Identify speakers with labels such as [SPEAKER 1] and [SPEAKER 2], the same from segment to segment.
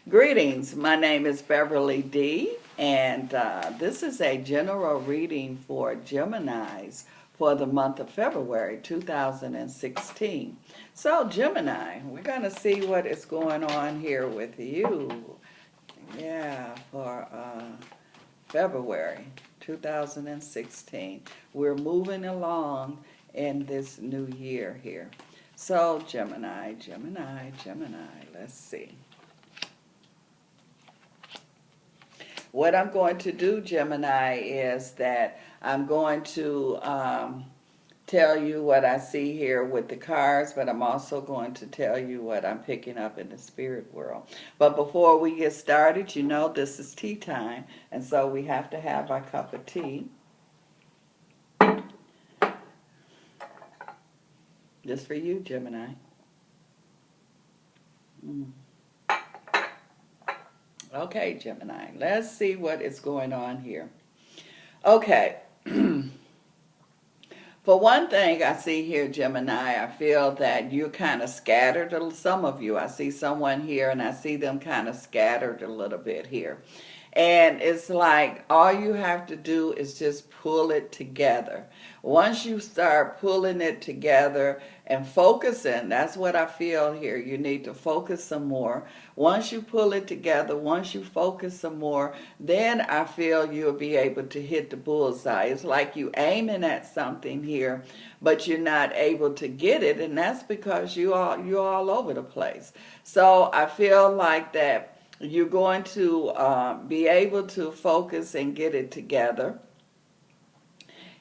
[SPEAKER 1] Greetings, my name is Beverly D, and this is a general reading for Geminis for the month of February 2016. So, Gemini, we're going to see what is going on here with you. Yeah, for February 2016. We're moving along in this new year here. So, Gemini, let's see. What I'm going to do, Gemini, is that I'm going to tell you what I see here with the cards, but I'm also going to tell you what I'm picking up in the spirit world. But before we get started, you know this is tea time, and so we have to have our cup of tea. Just for you, Gemini. Okay, Gemini, let's see what is going on here. Okay. For one thing, I see here, Gemini, I feel that you're kind of scattered. Some of you, I see someone here, and I see them kind of scattered a little bit here. And it's like all you have to do is just pull it together. Once you start pulling it together and focusing, that's what I feel here. You need to focus some more. Once you pull it together, once you focus some more, then I feel you'll be able to hit the bullseye. It's like you aiming at something here, but you're not able to get it, and that's because you're all over the place. So I feel like that you're going to be able to focus and get it together.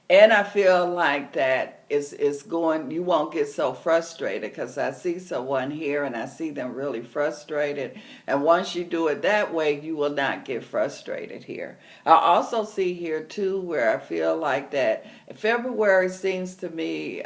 [SPEAKER 1] And I feel like that you won't get so frustrated, because I see someone here and I see them really frustrated. And once you do it that way, you will not get frustrated here. I also see here too where I feel like that February seems to me,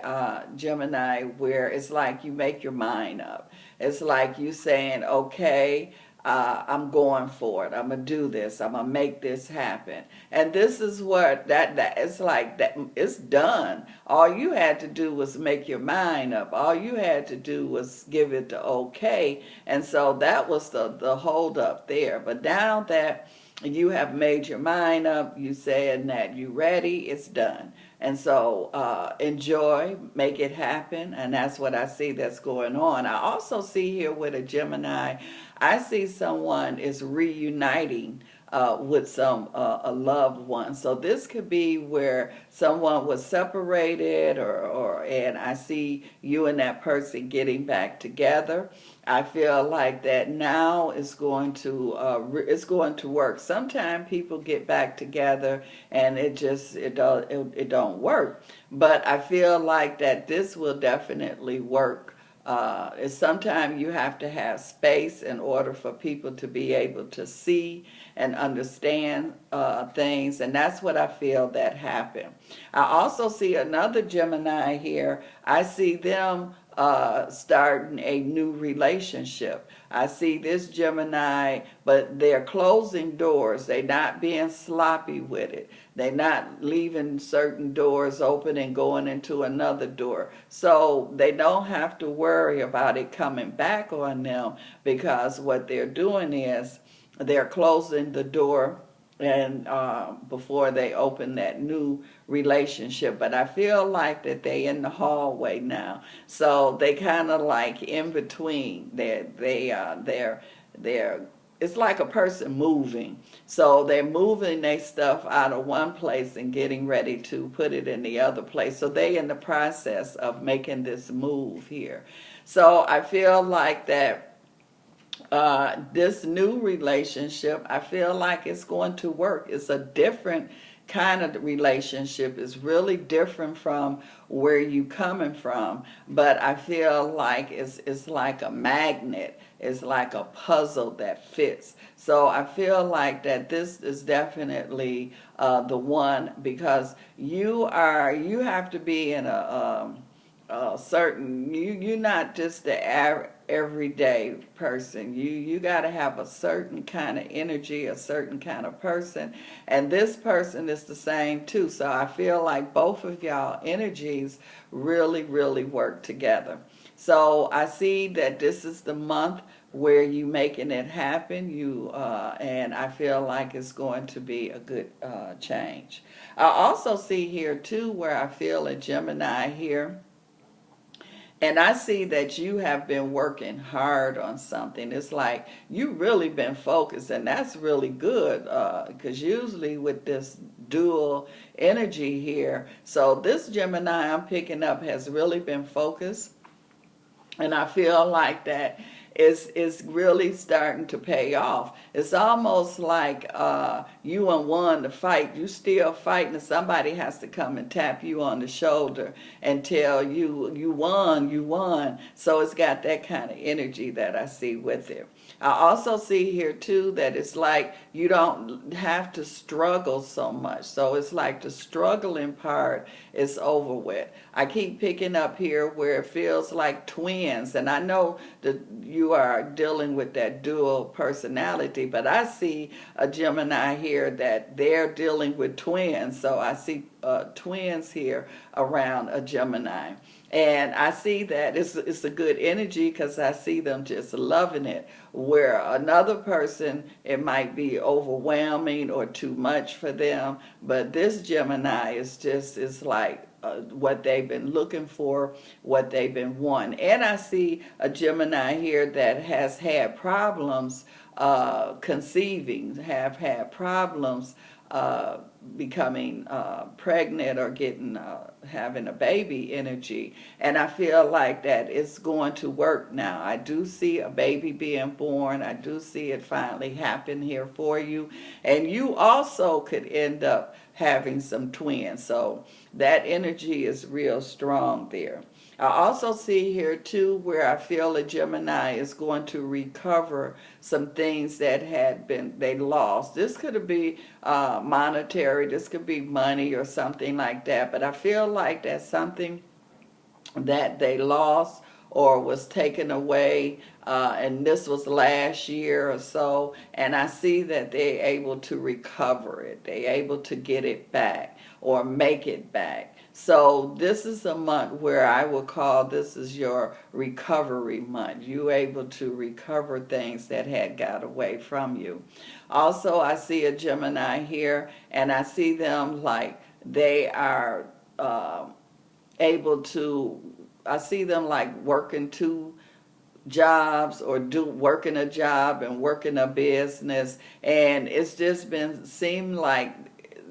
[SPEAKER 1] Gemini, where it's like you make your mind up. It's like you saying, okay, I'm going for it. I'm gonna do this. I'm gonna make this happen. And this is what that it's like. That it's done. All you had to do was make your mind up. All you had to do was give it the okay. And so that was the hold up there. But now that you have made your mind up, you saying that you ready, it's done. And so enjoy, make it happen, and that's what I see that's going on. I also see here with a Gemini, I see someone is reuniting with a loved one. So this could be where someone was separated, and I see you and that person getting back together. I feel like that now is going to work. Sometimes people get back together and it don't work. But I feel like that this will definitely work. Sometimes you have to have space in order for people to be able to see and understand things, and that's what I feel that happened. I also see another Gemini here. I see them starting a new relationship. I see this Gemini, but they're closing doors. They're not being sloppy with it. They're not leaving certain doors open and going into another door. So they don't have to worry about it coming back on them, because what they're doing is they're closing the door and before they open that new relationship. But I feel like that they in the hallway now, so they kind of like in between. They're it's like a person moving. So they're moving their stuff out of one place and getting ready to put it in the other place. So they in the process of making this move here. So I feel like that this new relationship, I feel like it's going to work. It's a different kind of relationship. It's really different from where you coming from, but I feel like it's like a magnet. It's like a puzzle that fits. So I feel like that this is definitely the one, because you have to be in a certain, you're not just the everyday person. You got to have a certain kind of energy, a certain kind of person, and this person is the same too. So I feel like both of y'all energies really work together. So I see that this is the month where you making it happen. And I feel like it's going to be a good change. I also see here too where I feel a Gemini here. And I see that you have been working hard on something. It's like you really been focused, and that's really good because usually with this dual energy here, so this Gemini I'm picking up has really been focused, and I feel like that is really starting to pay off. It's almost like you and won the fight. You still fighting, and somebody has to come and tap you on the shoulder and tell you you won, you won. So it's got that kind of energy that I see with it. I also see here too that it's like you don't have to struggle so much. So it's like the struggling part is over with. I keep picking up here where it feels like twins, and I know that you are dealing with that dual personality, but I see a Gemini here that they're dealing with twins. So I see twins here around a Gemini. And I see that it's a good energy because I see them just loving it. Where another person, it might be overwhelming or too much for them. But this Gemini is like what they've been looking for, what they've been wanting. And I see a Gemini here that has had problems conceiving, have had problems becoming pregnant or getting having a baby energy, and I feel like that it's going to work now. I do see a baby being born. I do see it finally happen here for you, and you also could end up having some twins. So that energy is real strong there. I also see here too where I feel a Gemini is going to recover some things that had been they lost. This could be monetary, this could be money or something like that, but I feel like that's something that they lost or was taken away, and this was last year or so, and I see that they're able to recover it. They're able to get it back or make it back. So this is a month where I will call this is your recovery month. You're able to recover things that had got away from you. Also, I see a Gemini here, and I see them like they are able to, I see them like working two jobs or working a job and working a business, and it's just been seemed like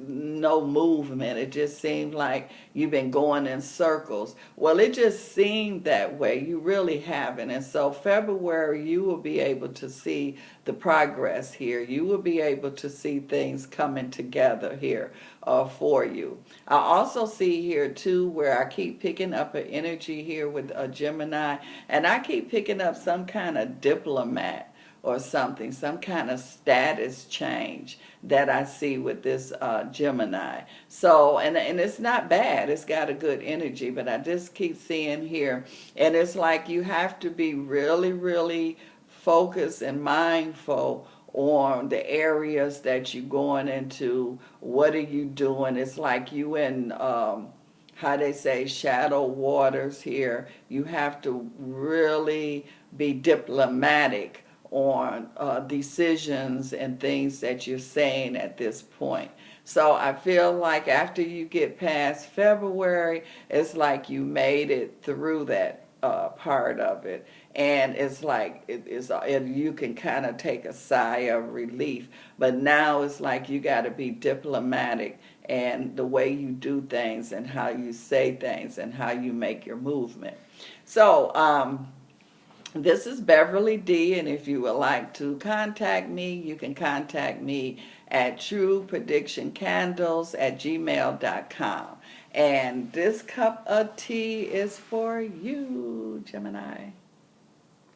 [SPEAKER 1] no movement. It just seemed like you've been going in circles. Well, it just seemed that way. You really haven't. And so February, you will be able to see the progress here. You will be able to see things coming together here for you. I also see here too where I keep picking up an energy here with a Gemini, and I keep picking up some kind of diplomat or something, some kind of status change that I see with this Gemini. So, and it's not bad. It's got a good energy, but I just keep seeing here, and it's like you have to be really, really focused and mindful on the areas that you're going into. What are you doing? It's like you in how they say shadow waters here. You have to really be diplomatic on decisions and things that you're saying at this point. So I feel like after you get past February, it's like you made it through that part of it, and it's like you can kind of take a sigh of relief. But now it's like you got to be diplomatic and the way you do things and how you say things and how you make your movement. So this is Beverly D, and if you would like to contact me, you can contact me at truepredictioncandles@gmail.com. And this cup of tea is for you, Gemini.